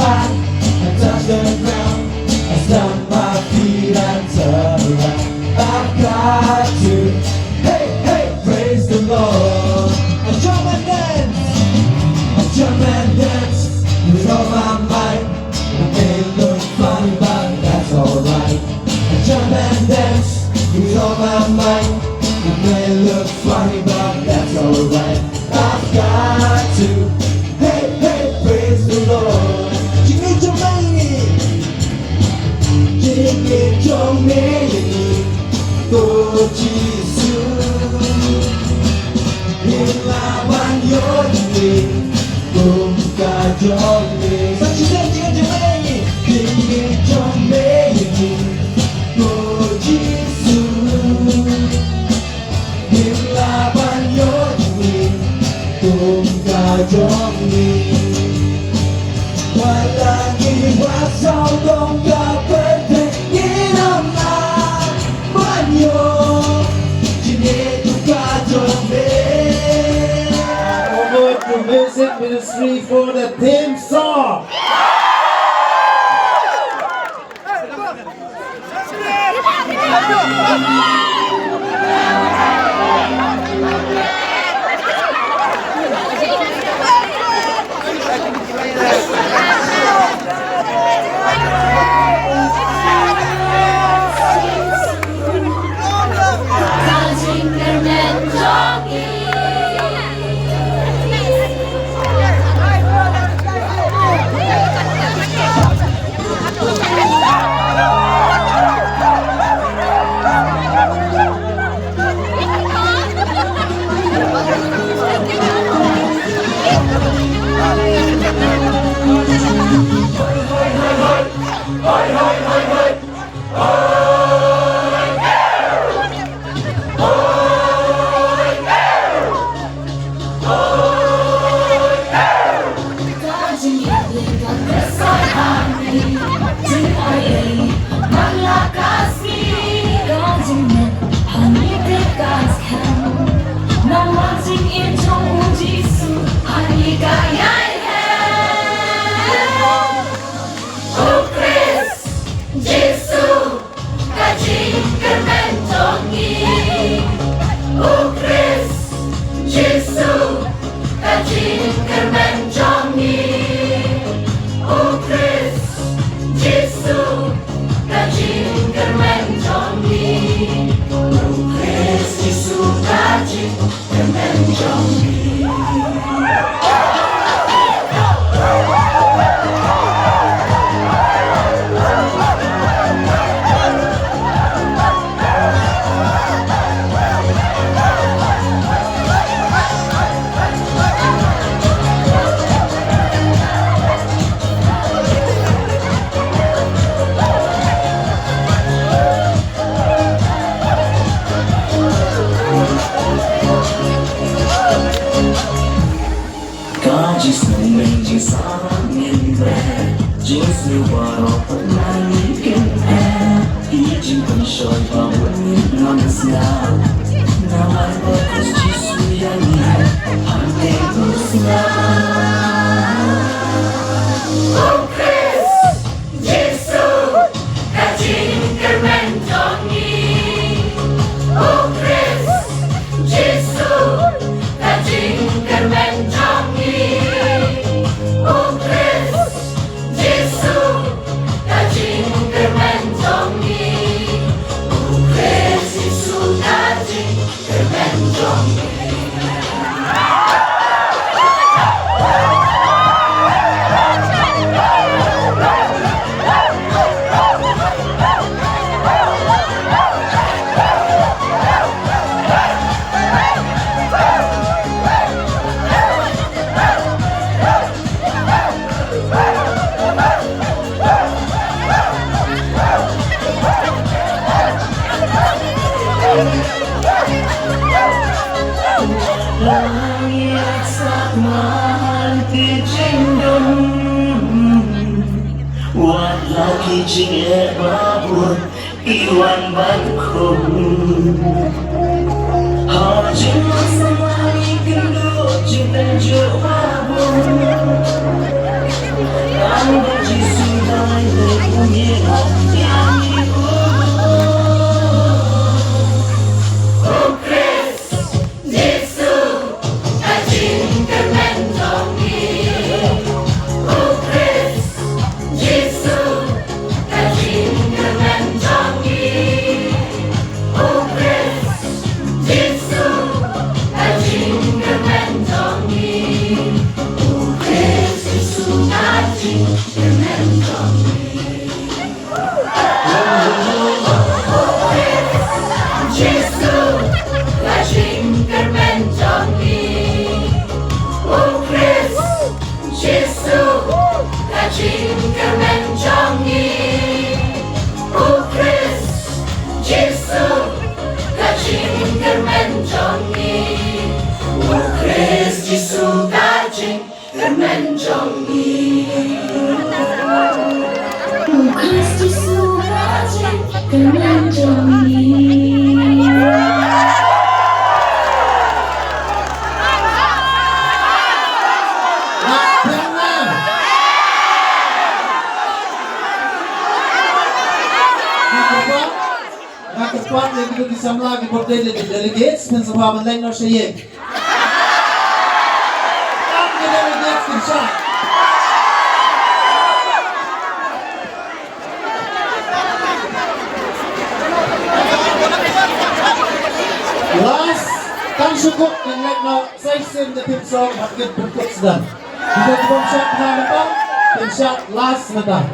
high and touch the ground. I stomp my feet and turn around. I've got to, hey, hey, praise the Lord. I jump and dance, I jump and dance with all my might. It may look funny, but that's alright. I jump and dance with all my might. It may look funny, but that's alright. I've got to, hey, hey, praise the Lord. Jingle Jamani, jingle Jamani, oh Jesus, ilawan yoni, kumka joni. So she said, jingle Jamani, jingle Jamani, oh Jesus, ilawan yoni, kumka joni. Walang iwasaw kung kapatid ginamang banyo. Ginito ka jombe. Over to Music Ministry for the theme song. Kijing babur iwan bangkong Hajim samali kendo jitan jo babur Nanggung Di samla ke bordel di delegates men sabha man lain or shayek am ke delegates ke shad last kan syukur and right now saya sim the tip song hakit berkut sedang kita bom shot na matang tim shot last matang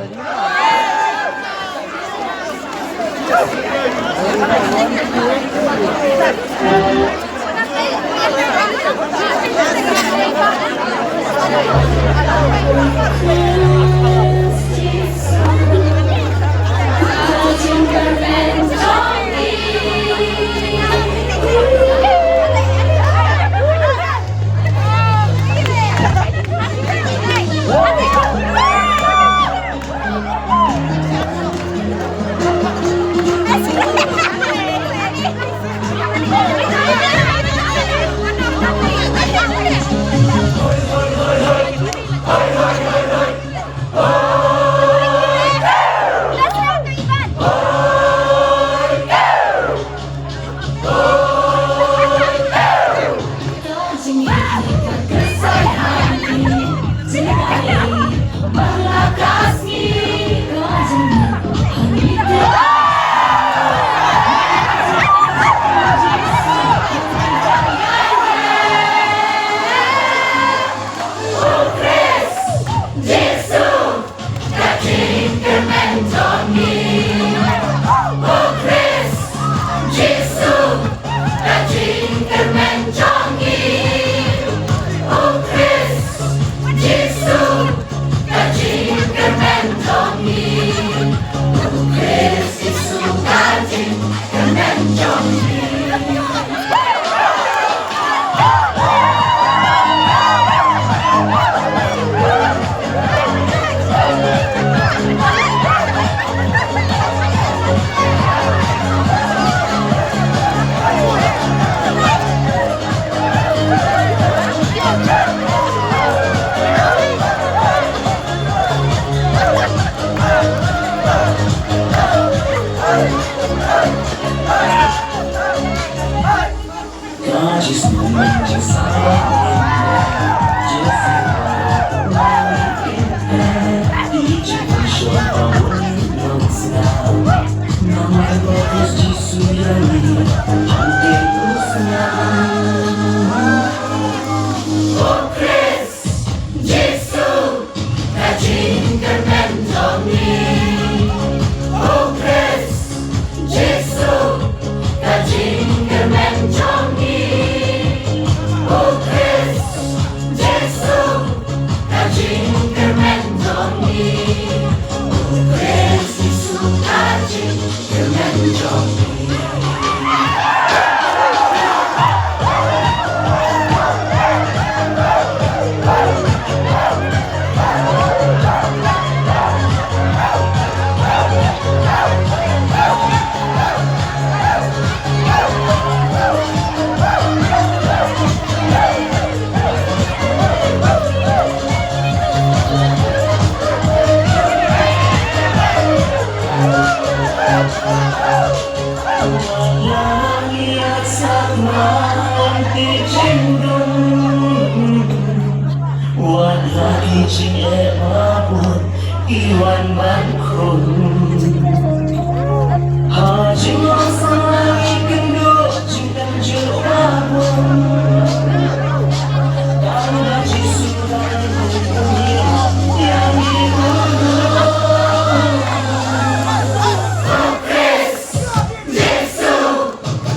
iwan bangkong Hajing sa langit kendo Cintan jelawabong Tanda jisudan Yang dibunuh Oh Chris, Jesu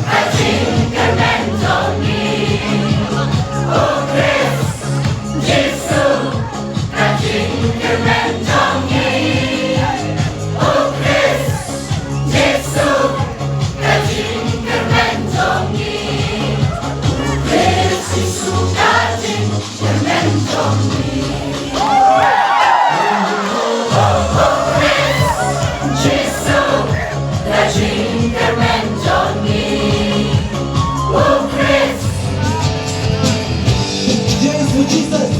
Hajing kmen Oh Chris, Jesu Hajing kmen Oh Chris, Jesu Hajing kmen Chris, Jesu Hajing kmen Jesu Hajing kmen Oh Chris Yes, for Jesus.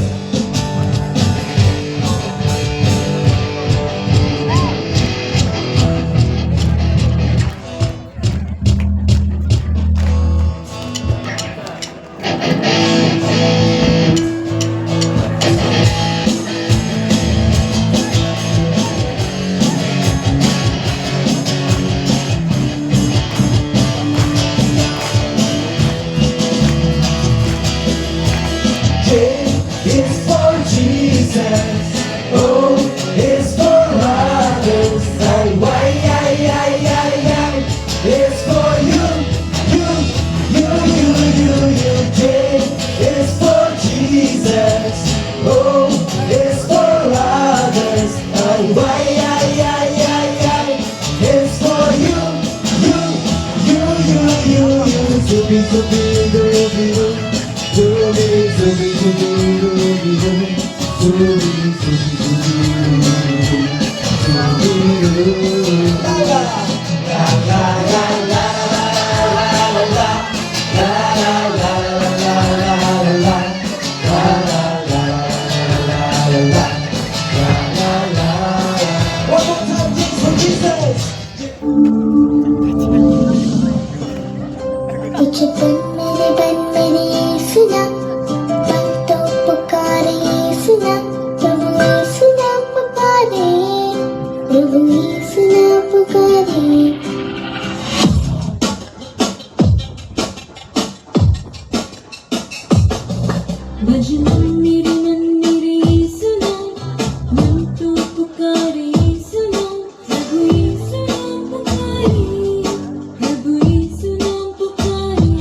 J is for Jesus, O is for others, and Y is for you. J is for Jesus, O is for others, and Y is for you. Zubi, zubi, zubi, zubi, zubi, zubi, one more time, just for Jesus. कुछ बन मेरे सुना बन तो पुकारे सुना प्रभु सुना पुकारे प्रभु सुना पुकारे भजन मेरे सुना मन तो पुकारे सुना प्रभु सुना पुकारे प्रभु सुना पुकारे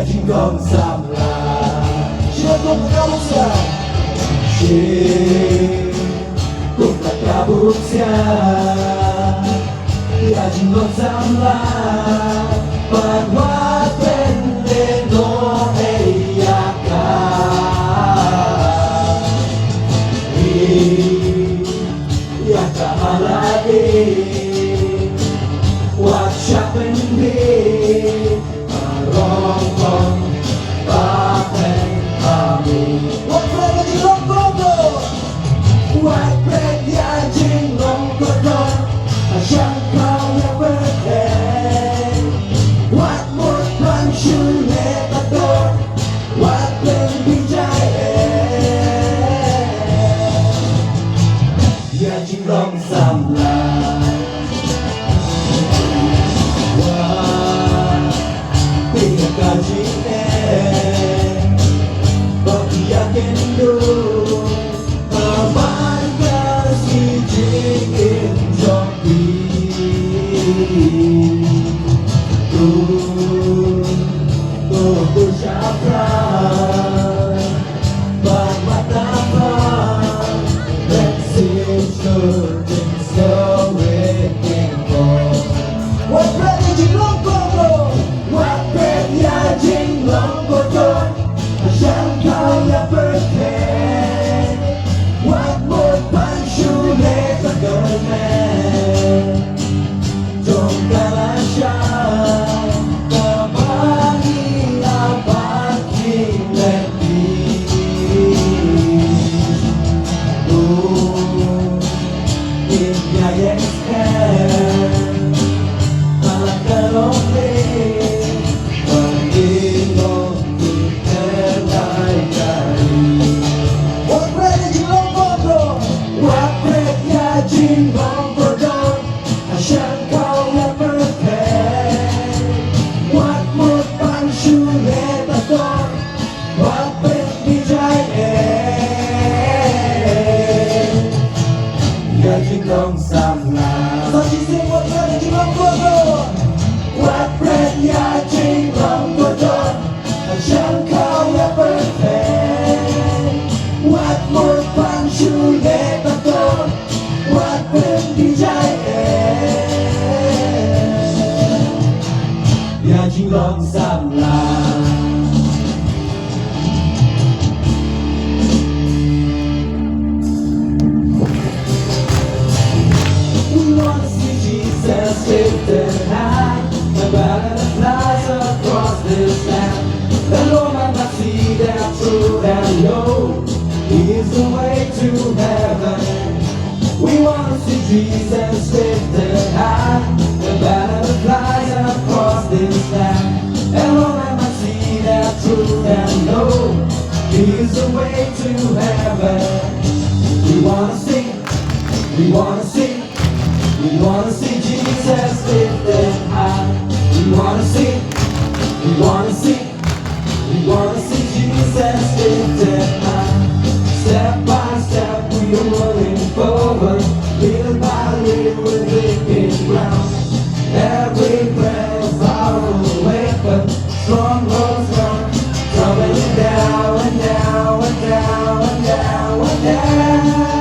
Shillong samla Shillong kabuksia Shillong kabuksia Ya Shillong samla Padwa pende no eyaka Ya kahalai What happened here Rong Bapen kami What bread di Longkodo What bread ya jing Longkodo Asyang kau yang berhen Shillong samla Saksi semut pada Shillong bodoh Buat brand ya Shillong bodoh Macam kau ya perfect Buat murpan syulet betul Buat pendijai Ya Shillong samla Lifted high, the banner flies across this land. The Lord might see that true and low. He is the way to heaven. We want to see Jesus lifted high, the banner flies across this land. The Lord might see that true and low. He is the way to heaven. We want to sing, we want to sing. We wanna see Jesus lifted high. We wanna see, we wanna see, we wanna see Jesus lifted high. Step by step we are moving forward. Little by little we're taking ground. Every breath is our weapon. Strongholds run, tumbling down and down and down and down and down.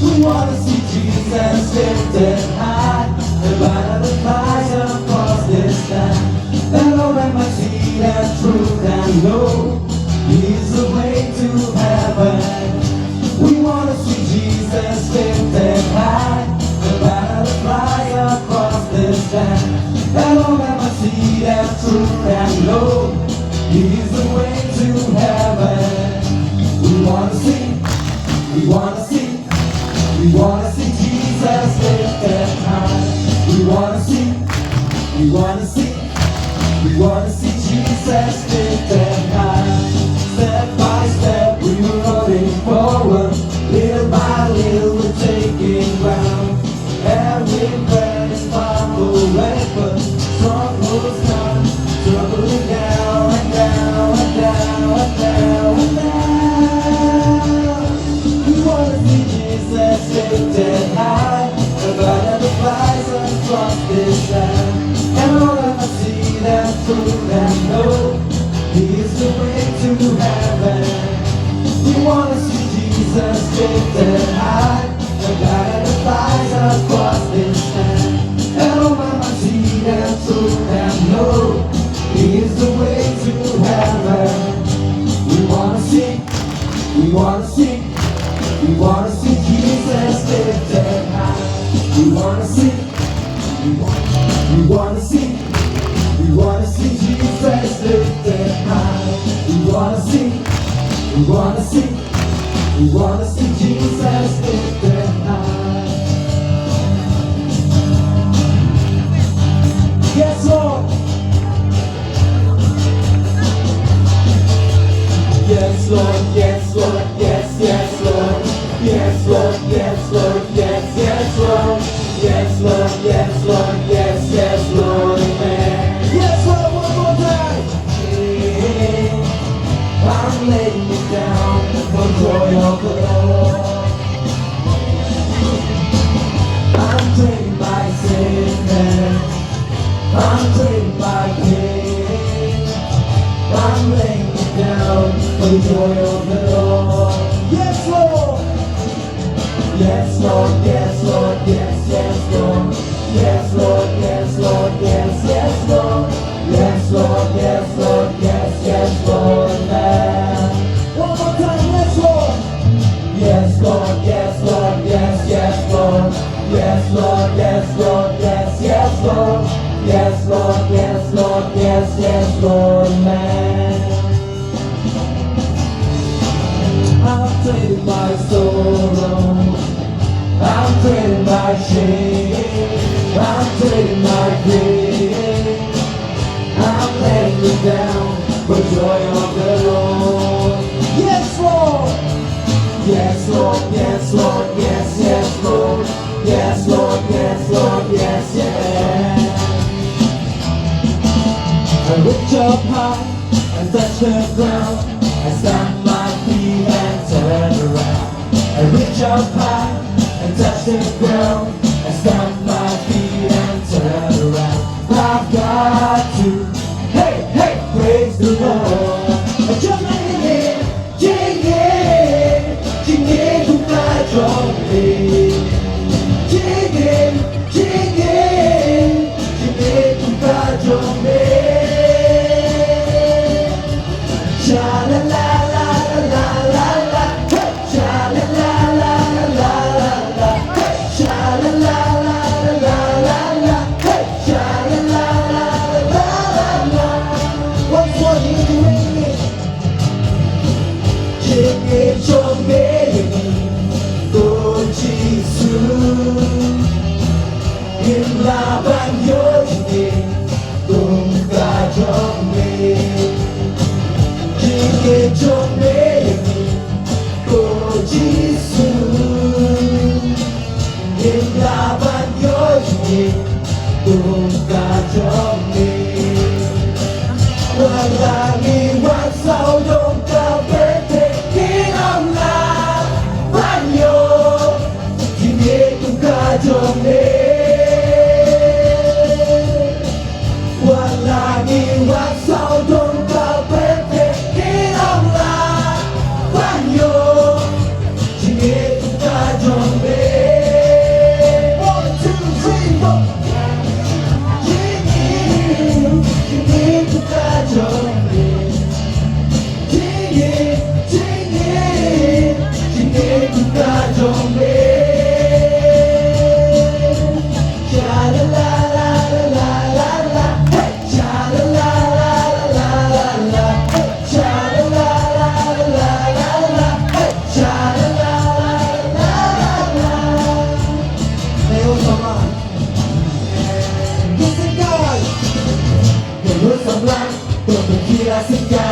We wanna see Jesus lifted high, the banner that flies across this land. That Lord might see that truth and know He's the way to heaven. We wanna see Jesus lifted high, the banner that flies across this land. That Lord might see that truth and know He's the way to heaven. We wanna see, we wanna see. We wanna see Jesus lifted high. We wanna see, we wanna see, we wanna see Jesus lifted high. Step by step we were rolling forward. Little by little we're taking ground. Every breath is powerful weapon. Strongholds down, tumbling down and down and down and down and down. We wanna see Jesus lifted high, the banner that flies across this land. And all of us see that truth and know He is the way to heaven. We wanna see Jesus lifted high, the banner that flies across this land. And all of us see that truth and know He is the way to heaven. We wanna see, we wanna see. We wanna see Jesus lifted high. We wanna see, we wanna see, we wanna see Jesus lifted high. We wanna see, we wanna see, we wanna see Jesus lifted high. Yes, Lord. Yes, Lord, yes, Lord, yes, yes, Lord. Yes, Lord, yes, Lord, yes, yes, Lord. Yes, Lord, yes, Lord, yes, yes, Lord, amen. Yes, Lord, one more time. Yeah. I'm laying it down for joy of the Lord. I'm trained by sickness. I'm trained by pain. I'm laying it down for the joy of the Lord. Yes, Lord. Yes, Lord, yes, Lord, yes, yes, Lord. Yes, Lord, yes, Lord, yes, yes, Lord. Yes, Lord, yes, Lord, yes, yes, Lord, amen. One more time, yes, Lord. Yes, Lord, yes, Lord, yes, yes, Lord. Yes, Lord, yes, Lord, yes, yes, Lord. yes, Lord, yes, Lord, yes, yes, Lord, man. I'm trading my sorrow, I'm trading my shame, I'm trading my pain, I'm letting you down for joy of the Lord. Yes, Lord! Yes, Lord, yes, Lord, yes, yes, Lord. Yes, Lord, yes, Lord, yes, yes. I reach up high and touch the ground. I stamp my feet and turn around. I reach up high and touch the ground. I stamp my feet and turn around. I've got to, hey, hey, praise the Lord. I jump in, jingin, buka jombe. Jingin, buka jombe. Sha la la la la la la, hey. Sha la la la la la la, hey. Sha la la la la la la, hey. Sha la la la la la la. What's what you doing? Jingin jombe, oh Jesus, in laban yo jingin, buka jombe. Jingin jombe, oh Jesus, in laban yo jingin, buka jombe. Walang iwan sa ulong kapete, kinamlaban yo, jingin buka jombe. Walang iwan sa ulong kapete, kinamlaban yo, jingin buka jombe. 1, 2, 3, 4. Jingin buka jombe. Jingin buka jombe. Sha la la la la la la, hey. Sha la la la la la la, hey. Sha la la la la la la, hey. Sha la la la la la. Hey, Umsohlait. Kisahkan Menurut samla berkira-kira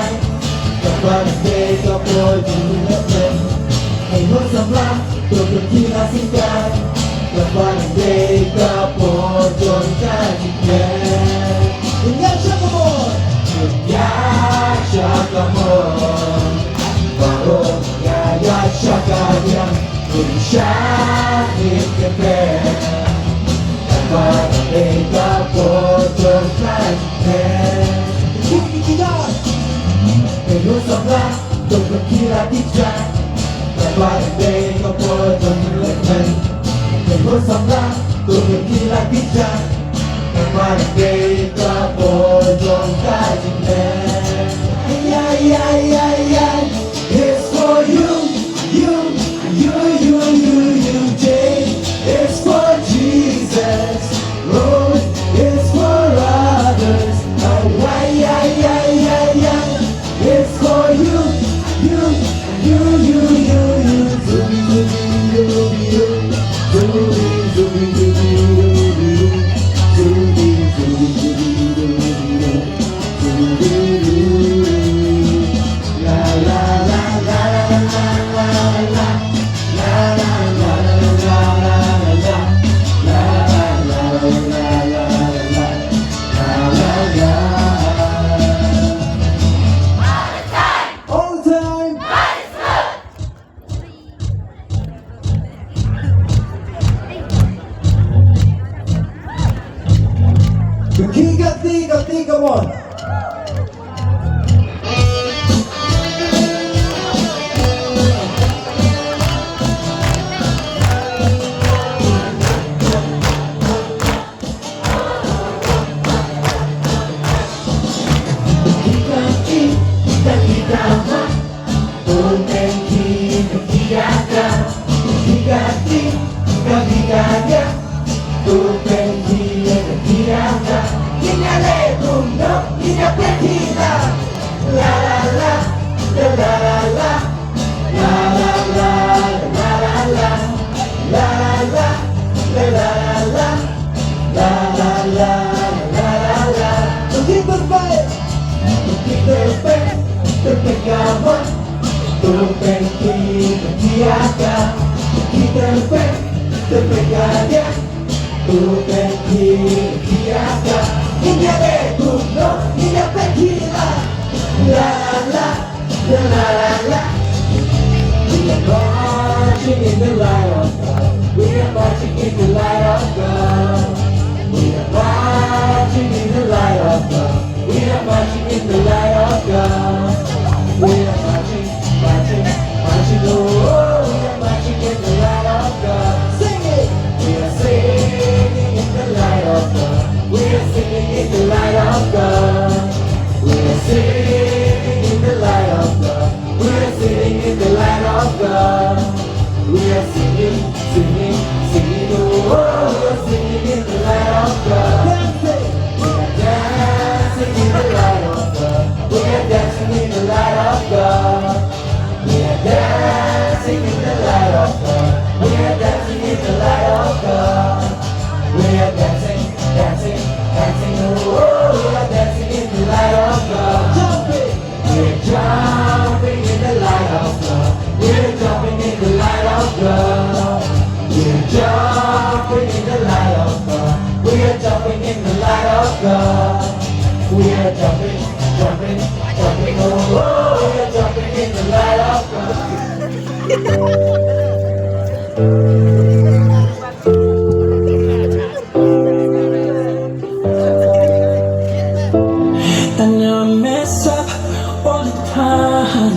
kepada mereka Postlude. Menurut samla berkira-kira kepada mereka Postlude. Ingat syukur, ingat syukur, baru ya syukurnya insyaallah kmen. Kepada mereka Postlude. Menurut samla berkira-kira kepada mereka Postlude. Menurut samla berkira-kira kepada mereka Postlude. Yeah, yeah, yeah, yeah. It's for you, Jane. It's for Jesus, Lord. It's for others. Oh, why, yeah, yeah, yeah, yeah. It's for you, all the time. Kati, come on. tequila. La la la, la la la la, la la la, la la la, la la la, la la la, la la la, la la la. Begitu terbaik, terpegangan, terpegiakan, terpegangan, terpegiakan. Hingga betul, hingga tequila. La la la, la la la. We are marching in the light of God. We are marching in the light of God. We are marching in the light of God. We are marching in the light of God. We are marching, marching, marching. Oh, we are marching in the light of God. Sing it. We are singing in the light of God. We are singing in the light of God. We are singing in the light of God. We are singing in the light of God. We are singing, singing, singing. Oh, we are singing in the light of God. Dancing. We are dancing in the light of God. We are dancing in the light of God. We are dancing in the light of God. We are dancing in the light of God. We are dancing, dancing, dancing. Oh, we are dancing in the light of God. Jumping. We are jumping in the light of God. We are jumping in the light of God. We are jumping in the light of God. We are jumping in the light of God. We are jumping, jumping, jumping. Oh, we are jumping in the light of God. I know I mess up all the time.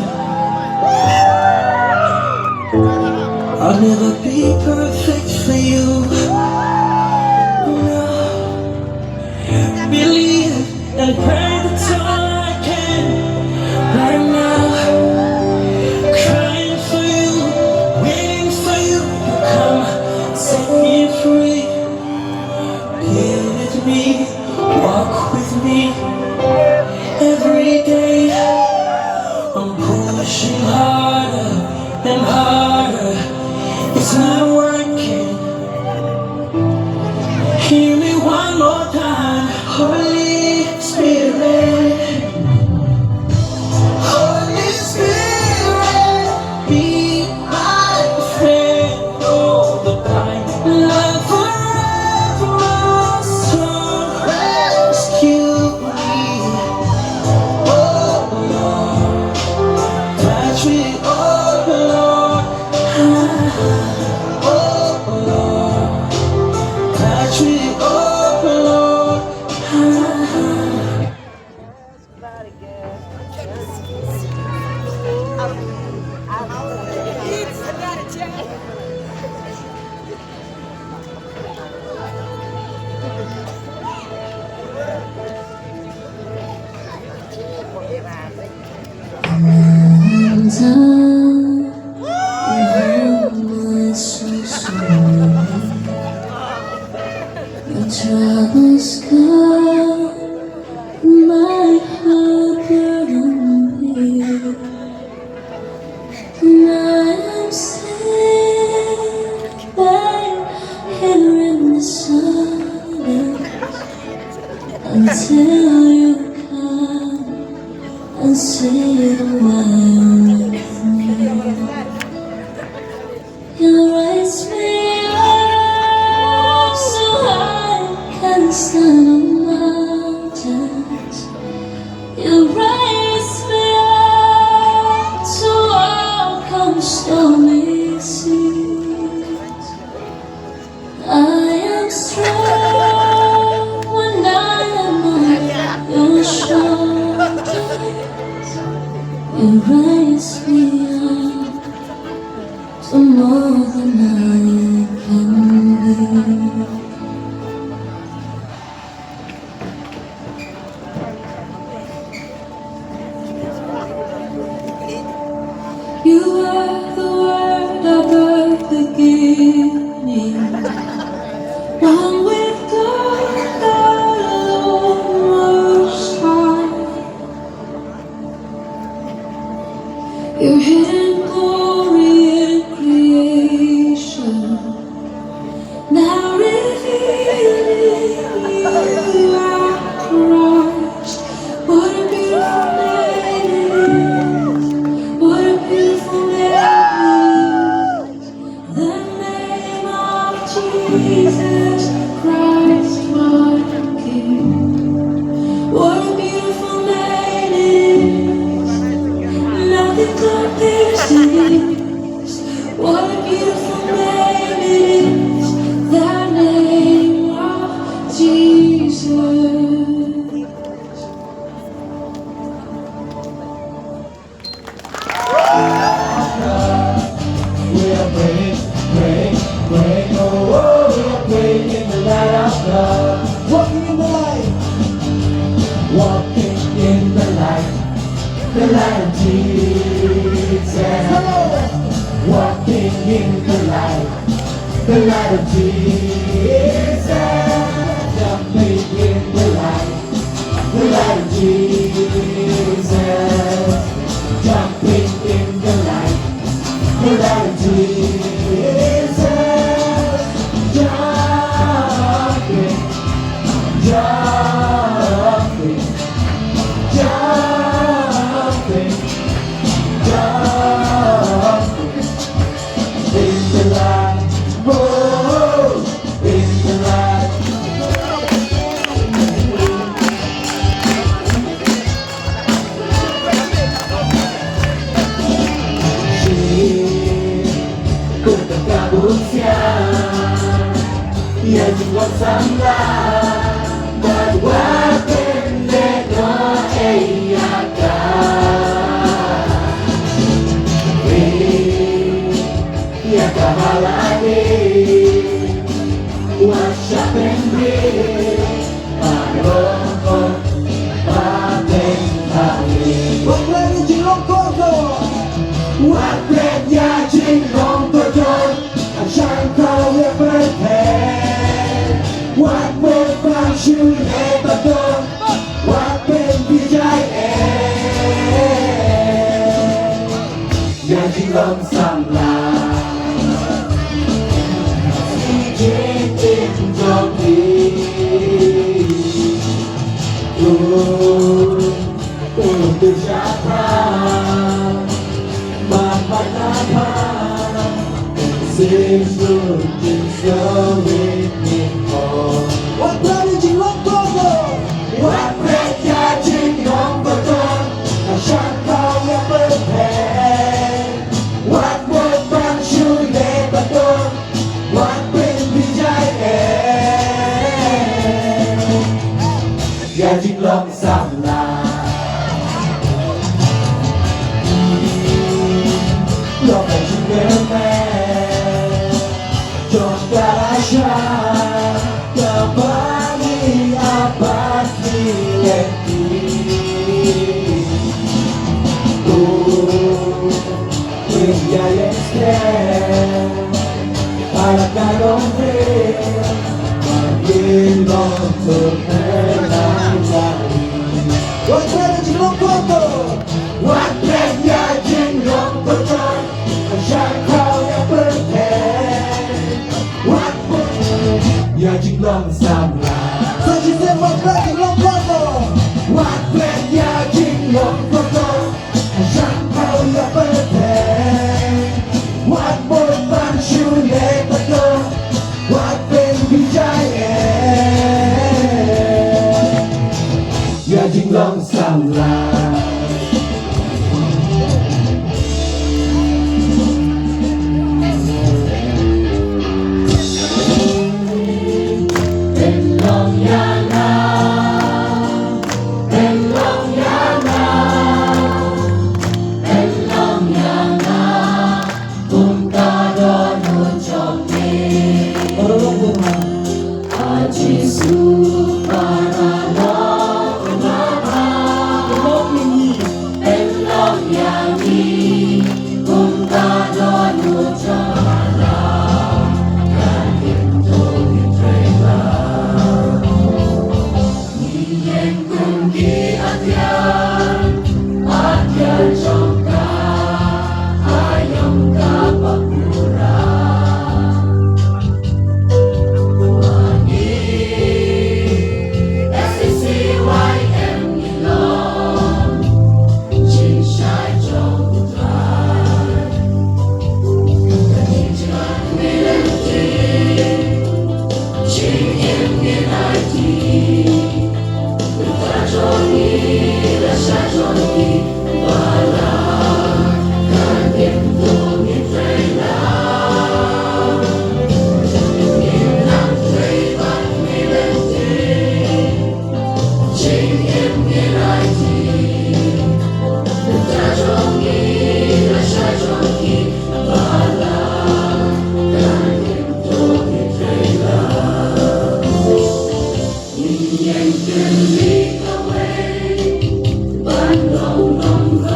I'll never be perfect for you. No, believe and pray that's all I can. Right now, crying for you, waiting for you to come set me free. Be with me, walk with me. Every day I'm pushing harder and harder. It's not working. Hear me one more time. Holy Spirit, Holy Spirit, be my friend all the time. Love forever, my soul, rescue me. Oh Lord, touch me, oh Lord. Oh Lord, touch me, oh Lord. Troubles come, my heart burdened here, and I am sick by hearing the silence until you come and sit a while with me. You raise me up so high can stand on mountains. You raise me up to walk on stormy seas. I am strong when I am on your shoulders. You raise me up to more than I can be. You are the word of the beginning, one with God, the Lord Most High. the light of Jesus. Walking in the light of Jesus. Jumping in the light of Jesus. Jumping in the light of Jesus. Jumping, jumping, jumping, jumping in the light, oh, in the light. Bergabung ia juga samla bahwa pendeta eyaka ia kahalani wasya pendri paroko paten kami waktu jilong kodo waktu ya jilong kodo Shine call your birthday. What will find you never do? What will be giant? Yeah, shillong samla. In the Japan, Mama Six looking so rhythmic. What brother you love brother? What bread catching on button? I shan't call your birthday. What would punch you never done? What will be giant? Yeah, shillong samla. Love that you will make. Kembali abad milenium. India yang stand para kalombre makin untuk menang lagi. Waktu jilong koto, waktu ya jilong koto, asyik kau yang berpeng. Ya shillong samla. Saji semua jilong koto. Waktu ya jilong koto. Asyik kau yang berpeng. Waktu pansyu lepato. Waktu bijaya. Ya shillong samla. Can lead the way, but no longer.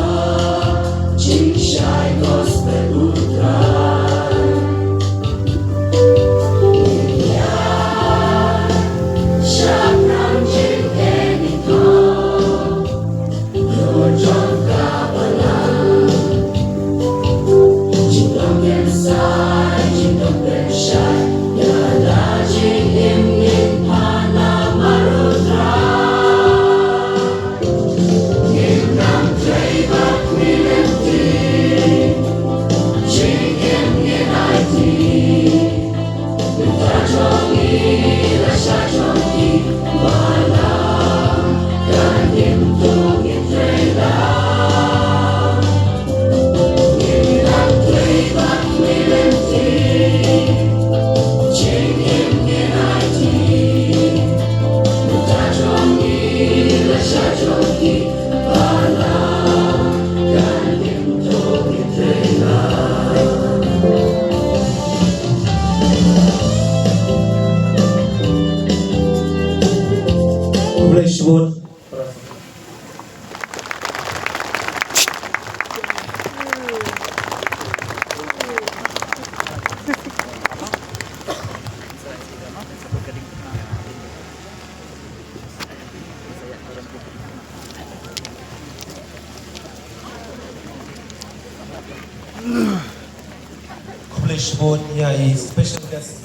Postlude. Postlude, yeah, is special guest.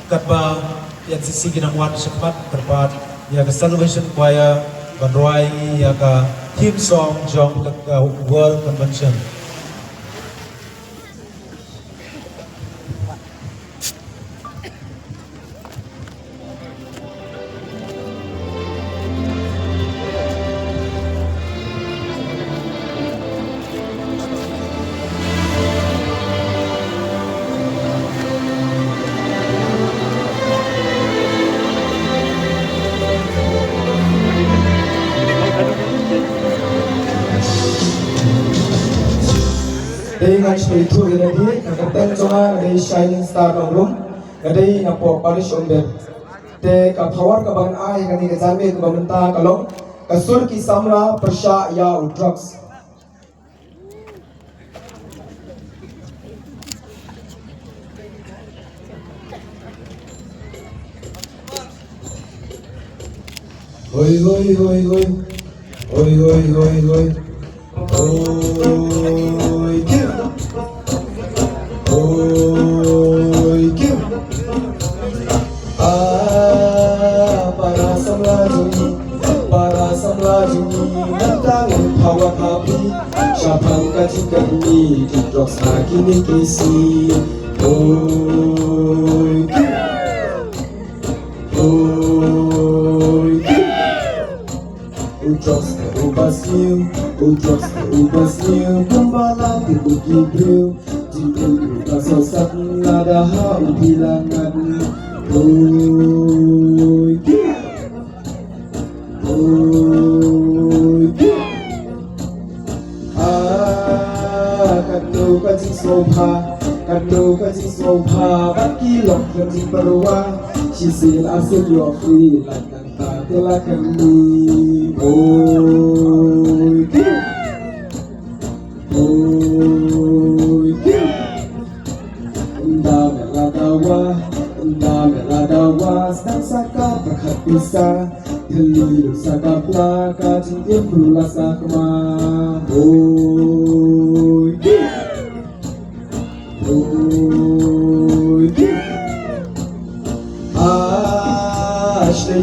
Katba yang sisi ginamwan sepat berpat ya ke celebration choir Rwai ya ke theme song jong ke world convention. Dengan spiritual energy, kata cuma ada shining star nongrum, ada napok parish umber. Te kapawar kabangan ay kani kejami kebamenta kalong, kasur ki samla persya ya drugs. Hoi hoi hoi hoi, hoi hoi hoi hoi, hoi kill, hoi kill. Para samla juni, nantangin hawa kapi, syapang kajing kami, jidrok sakini kisi. Hoi kill, hoi kill. Udrox ke ubas new, kembala ke buki brew, jitu kasosat nada ha ubilangan. Hoi kill, hoi kill. Kado kajing sopa, baki lok kajing perwa, shisil asil yo free, lakang tatela kami. Hoi kill, hoi kill. Unda meladawa, sedang saka berkat bisa, keliru saka pelaka, cintir berulasa kema. Hoi kill, hoi kill. Shlei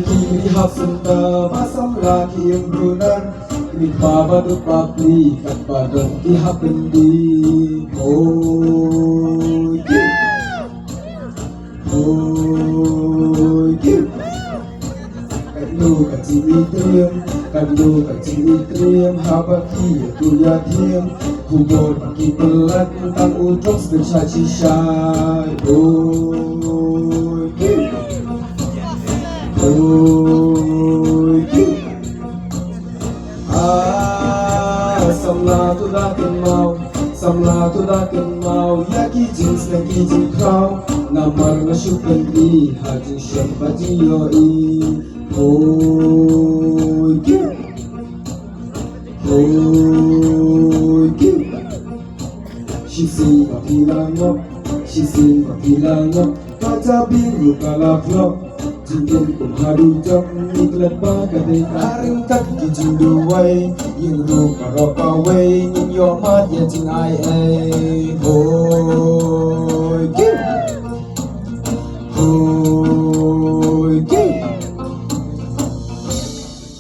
kiri hap senta, masam laki yang brunar, kini baba tu papri, kat badan ki hap bendi. Hoi kill, hoi kill. Kadu kacing itriam, habaki tu yatim, kubur pagi pelat, tentang udrok bercaci syai. Hoi kill, hoi kill. Samla tu dakin mau, yaki jeans lagi jing kau, namar ngashukan di haji syam baji yoi. Hoi kill, hoi kill. She sing papilangok, kaca biru kalaflok, jingin kumhadu jok, iklat bagade karing kat kijing duway, yung ruka ropaway, yung yomat ya jing ay ay. Hoi kill, hoi kill.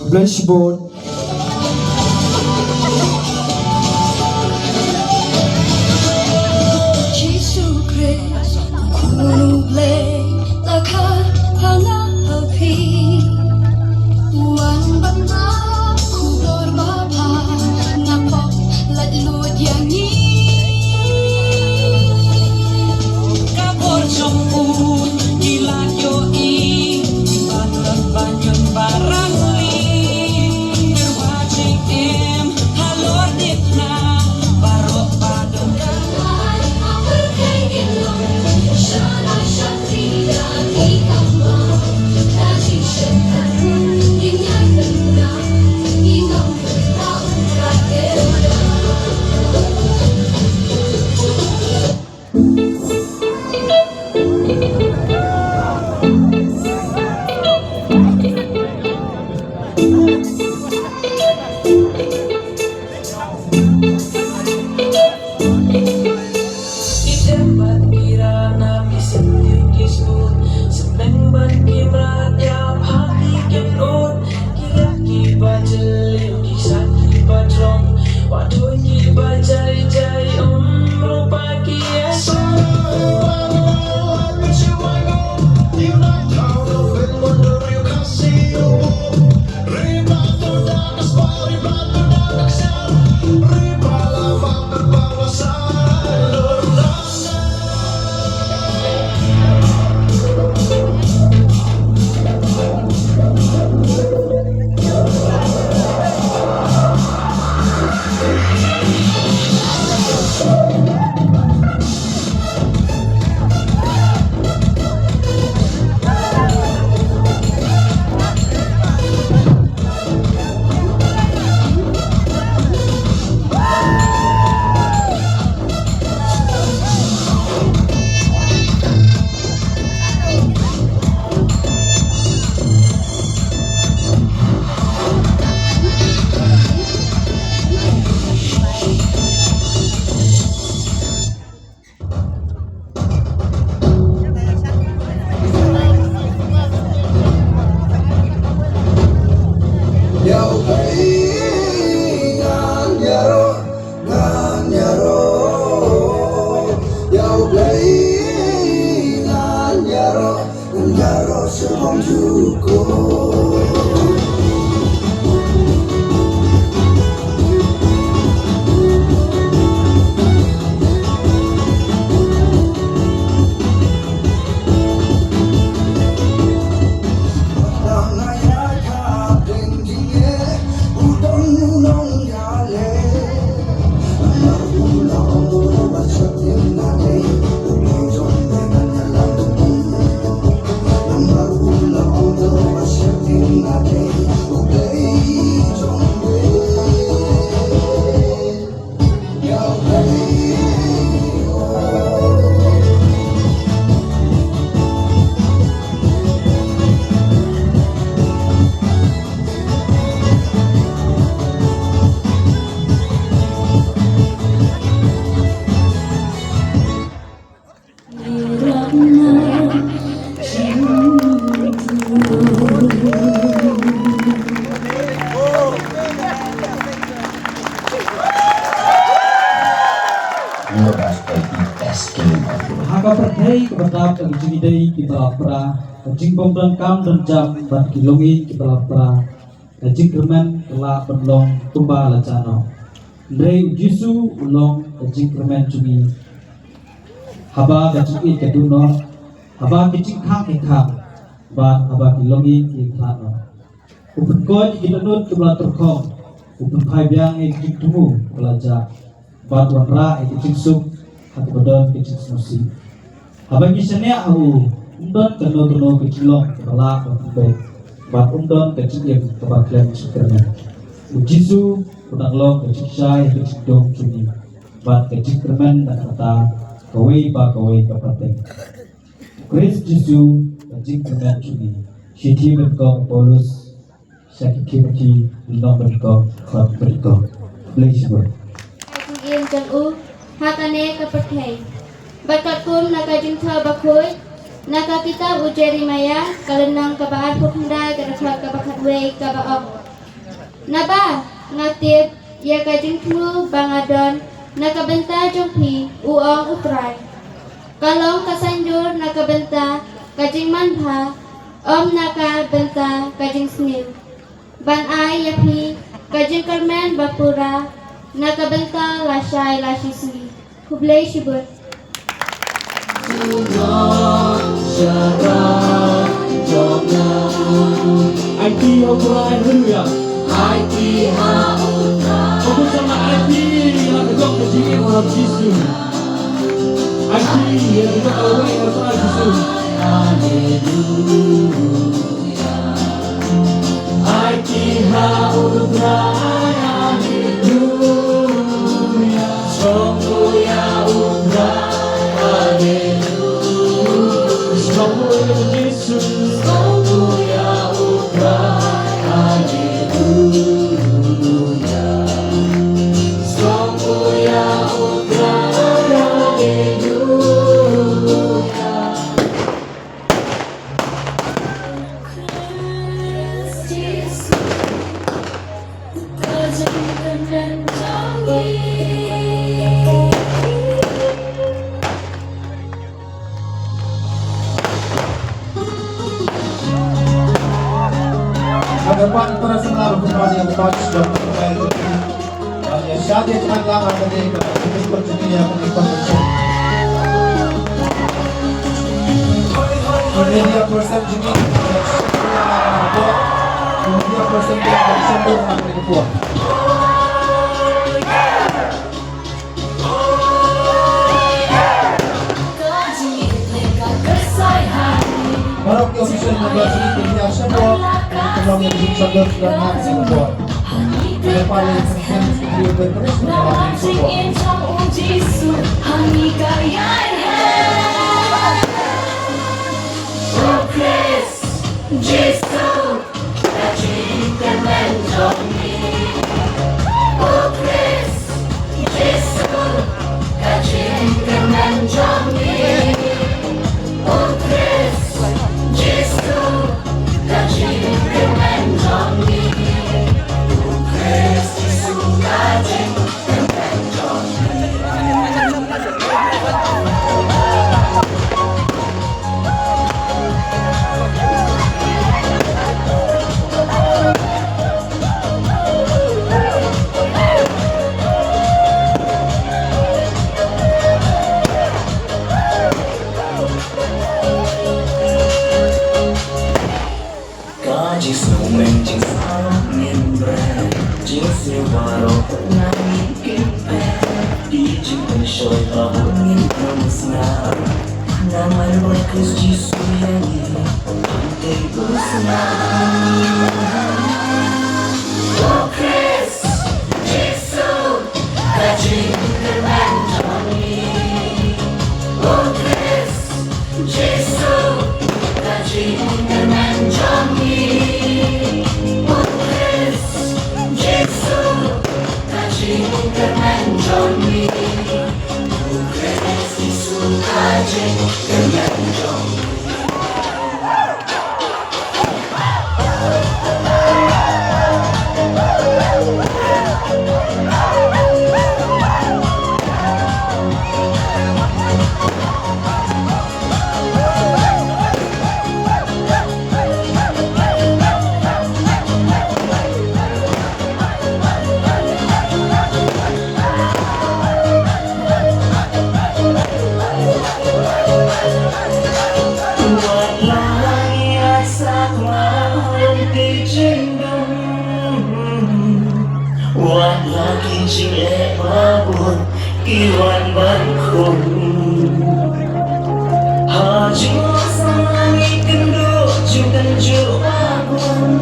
Bless bone. Kapor jong Hei kepada kejidai kita pra kejing pemberangkam dan jam ban kilongi kita pra kejing kermen kelak berlong tumba lacano Ndrei jisu ulong kejing kermen cumi haba kejing kedunor haba kejing khang khang ban haba kilongi klano upun kod kita nut kebla terkong upun phai biang kejing tumu belajar ban wanra kejing suk hati badan kejing snosi Abang kisahnya aku undon keno ke shillong kepala berkumpul, bat undon ke cikiem kebagian cikernya. Ujisu punak long ke ciksai ke cikdong cumi, bat ke cikermen dan kata kawai kepateng. Chris jisu ke cikermen cumi, shiti berkong polus, sakit kimchi undon berkong khot berkong. Please go. Game jang u hatane kepercayai. Bakat kum naka jingtha bakhoy naka kitab ujeri maya kalenang kabaat pukunda karakhat kabakat wei kabaok naba ngatip ya kajingthu bangadon naka benta jongpi uong utrai kalong kasanjur naka benta kajing manpha naka benta kajing snil ban ai yapi kajing kermen bapura naka benta lashai lashisui kublai shibut IT Rwai Rhythmic IT Rwai Aku sama IT yang tegak kejingin orang jisu IT yang tegak away orang jisu IT Rwai Hallelujah Sungguh ya Ubrai Jesus, Hallelujah, Hallelujah. Hadapan para samla berkembang yang touch dan bermain ya shad yang lama tadi kita perjudinya conventin media person juga media person yang bersambung dengan ketua Para official na glasses niya siya po ang yang disadot dan hati po. Kaya pala yung friends ng Rhythmic Parish na maraming support. Jing sumeng jing sangin bre Jing siwaro nangin kimpe Di jing penshoy ahungin namusna Namar wakus jisu yangi Ante busna Oh Chris Jisu Kajing kmen Johnny Oh Chris Jisu Kajing kmen Johnny Oh Chris Jisu Kajing kmen Johnny Oh Chris Jisu Kajing kmen Johnny Iwan ban khung ha chu sang kendo chu kan chu agun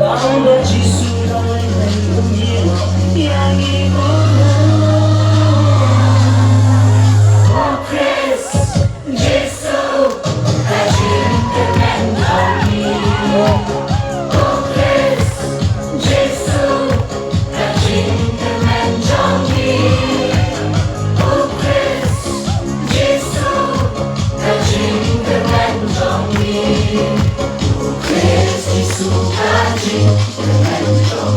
bang ba chi su dai dai mi ya gi ko oh Chris Jesu ka jin kmen johnny oh Chris Jesu ka jin kmen johnny oh Chris Jesu ka jin kmen johnny oh Chris Jesu ka jin kmen johnny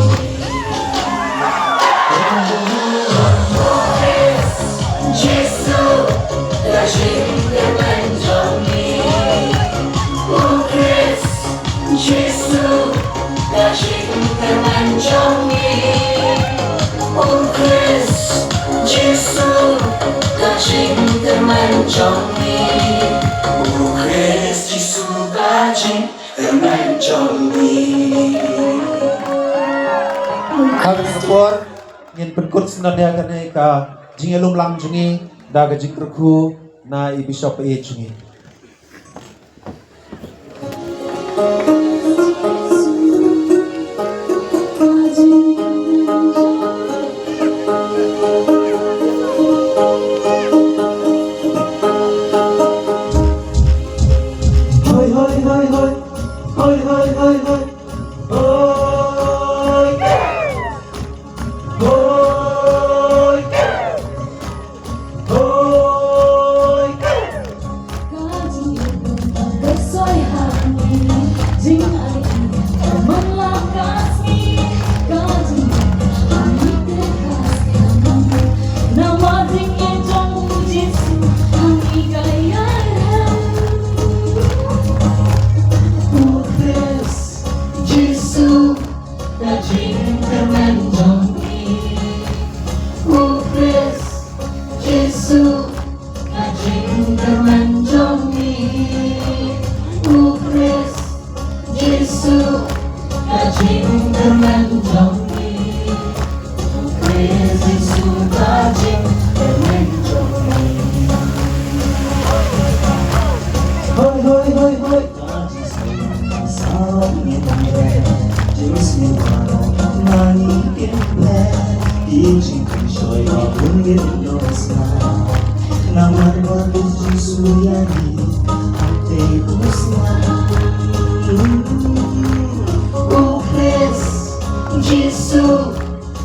oh Chris Jesu ka jin kmen johnny oh Chris Jesu ka jin kmen johnny oh Chris Jesu ka jin kmen johnny oh Chris Jesu ka jin kmen johnny Kami support ngin penkut senadya kane ka jingelum lang jungi daga jikruku na i bishop e jungi. Hoi hoi hoi hoi hoi hoi hoi hoi hoi hoi hoi hoi hoi hoi hoi oh Chris Jesu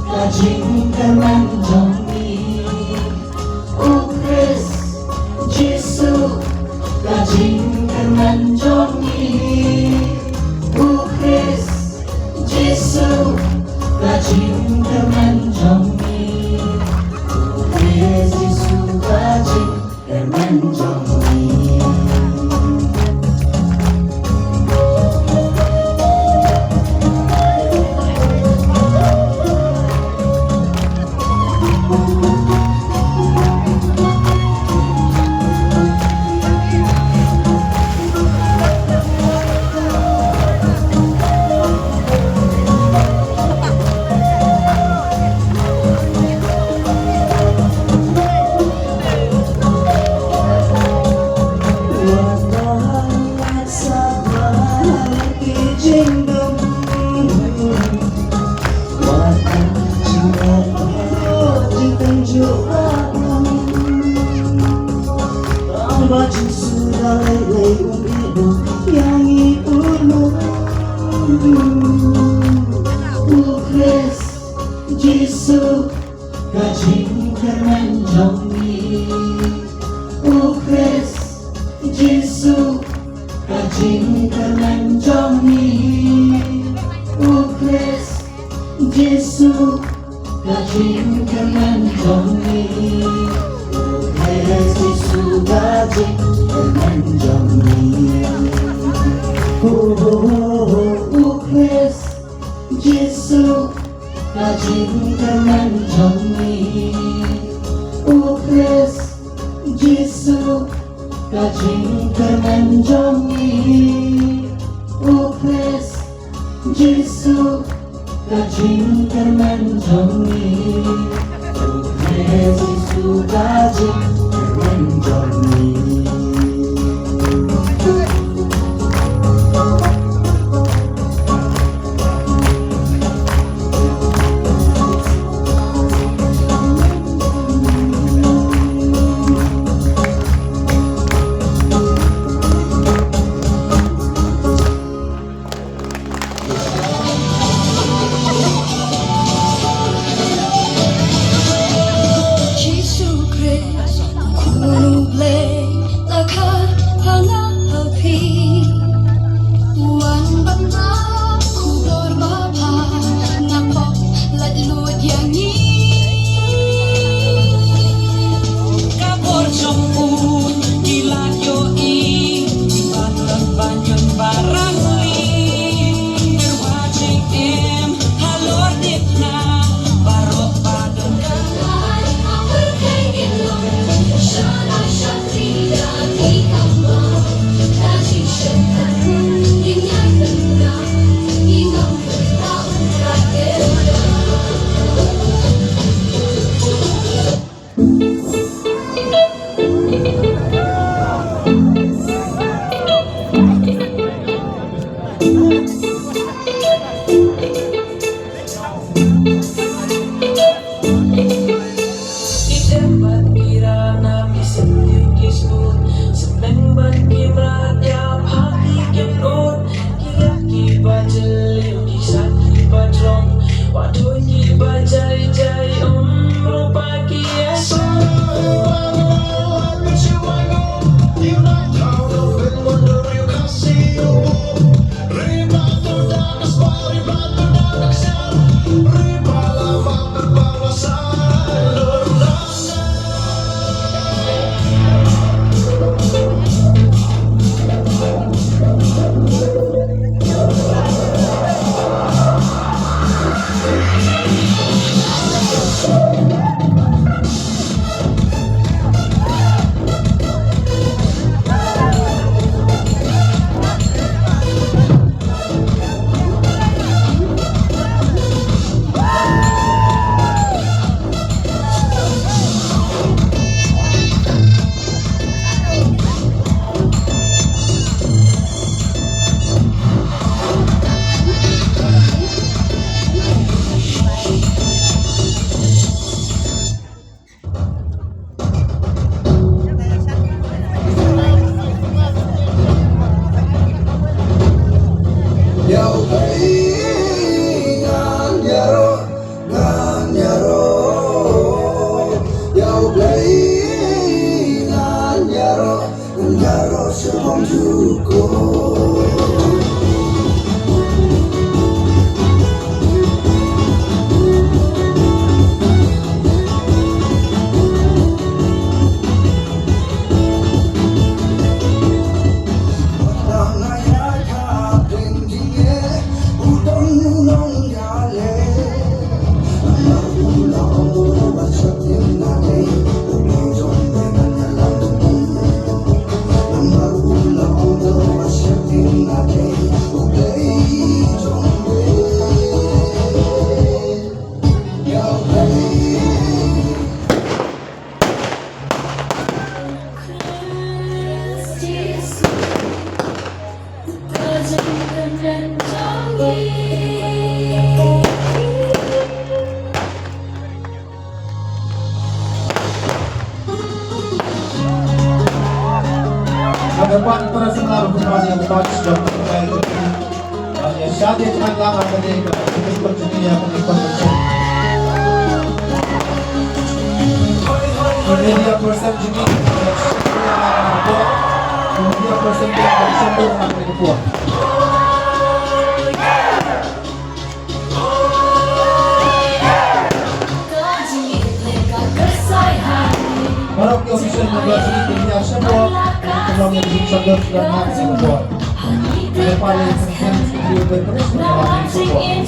ka jin kmen johnny oh Chris Jesu ka jin kmen johnny oh Chris Jesu ka jin kmen johnny oh Chris Jesu ka jin kmen johnny lay ibu yang ulu Ukres Jisu kajing kmen jongi Ukres Jisu kajing kmen jongi Ukres Jisu kajing kmen jongi Ukres Jisu kajing kmen jongi Ukres Jisu kajing kmen jongi Ukres Jisu kajing kmen jongi Ukres Jisu kajing kmen jongi Ukres Jisu kajing kmen jongi Ada depan para samla berkumpulan yang berbasis sudah berbaik. Ya shad itu kan lama tadi ikut dunia conventin. Media person juga. Media person yang bersambung dengan kepuasan. Para official na version ito niya siya po tulong yung shad dan natin po. Ada pala yung conventin Parish na natin po.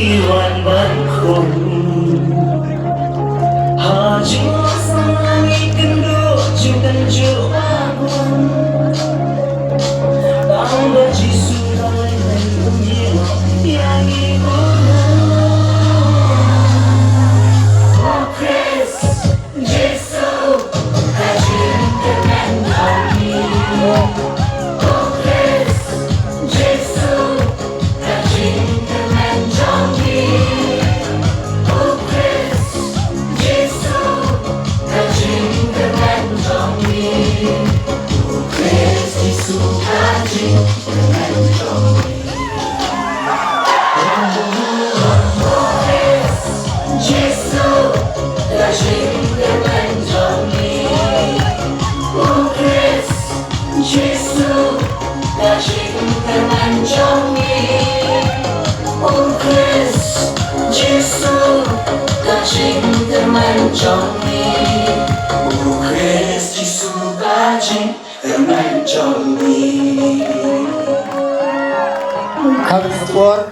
Iwan bangun Haju sangi kendo Jukan juagun Tangga jisu Dai lai umjiwa Yang ibu Oh Chris Jesu Kajin kmen kami Oh Chris Jesu Kajin kmen kami Oh Chris Jesu Kajin kmen kami Oh Chris Jesu Kajin kmen kami Jesu Kajin kmen kami Oh Chris Jesu Kajin kmen kami Oh Chris Jesu Kajin kmen kami Oh Chris Jesu Kajin kmen kami Kami support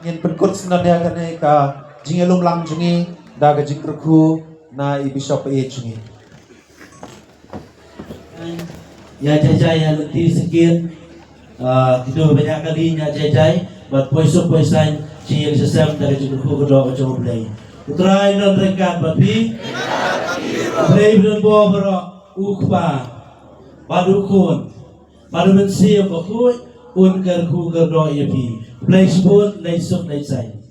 ngin penkut senadya kane ka jingelum lang jungi daga jingkruku na ibishop jungi. Ya jajai yang letih sikit Kita banyak kali nya jajai Buat poisok-poisan Cing yang sesam dari jengkuku kedua macam belai Uterai dan rekat babi Belai dan bawa berok Ukpa Badukun Badu mensiam bakut Un kerku kedua iapi Belai sebut, belai suk, belai say